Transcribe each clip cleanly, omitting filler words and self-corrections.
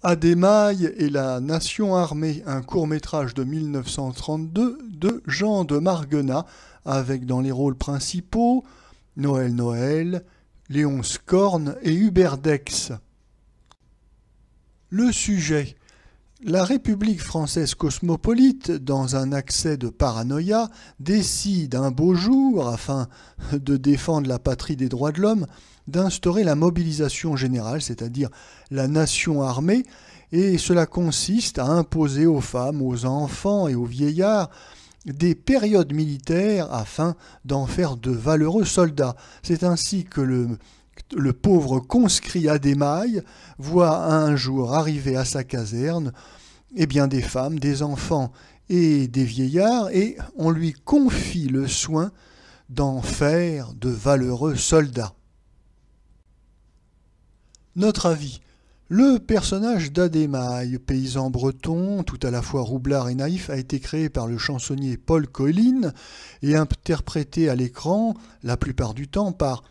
Adémaï et la Nation armée, un court-métrage de 1932 de Jean de Marguenat, avec dans les rôles principaux Noël Noël, Léonce Corne et Hubert Dex. Le sujet. La République française cosmopolite, dans un accès de paranoïa, décide un beau jour, afin de défendre la patrie des droits de l'homme, d'instaurer la mobilisation générale, c'est-à-dire la nation armée, et cela consiste à imposer aux femmes, aux enfants et aux vieillards des périodes militaires afin d'en faire de valeureux soldats. C'est ainsi que le pauvre conscrit Adémaï voit un jour arriver à sa caserne bien des femmes, des enfants et des vieillards, et on lui confie le soin d'en faire de valeureux soldats. Notre avis. Le personnage d'Adémaï, paysan breton, tout à la fois roublard et naïf, a été créé par le chansonnier Paul Colline et interprété à l'écran, la plupart du temps, par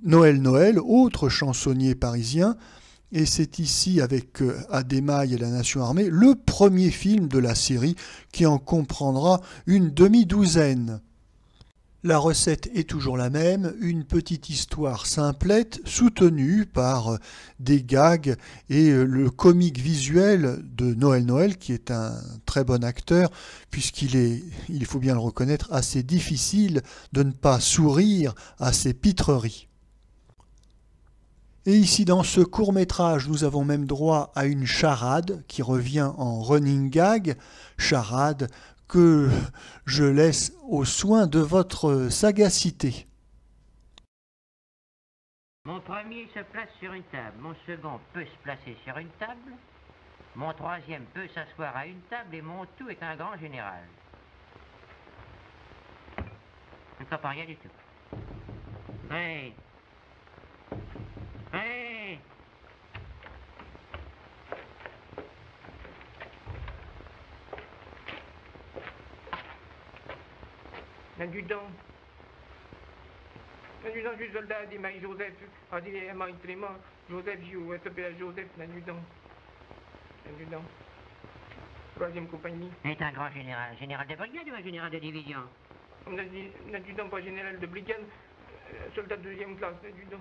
Noël Noël, autre chansonnier parisien, et c'est ici, avec Adémaï et la Nation armée, le premier film de la série qui en comprendra une demi-douzaine. La recette est toujours la même, une petite histoire simplette soutenue par des gags et le comique visuel de Noël Noël qui est un très bon acteur puisqu'il est, il faut bien le reconnaître, assez difficile de ne pas sourire à ses pitreries. Et ici, dans ce court-métrage, nous avons même droit à une charade qui revient en running gag, charade que je laisse aux soins de votre sagacité. Mon premier se place sur une table, mon second peut se placer sur une table, mon troisième peut s'asseoir à une table et mon tout est un grand général. Je ne comprends rien du tout. Hey! Hey! L'adjudant, du soldat Adémaï Joseph, Adémaï Clément, Joseph Gioux, s'appelle Joseph, l'adjudant. Troisième compagnie. Est un grand général. Général de brigade ou un général de division? L'adjudant, pas général de brigade, soldat de deuxième classe, l'adjudant.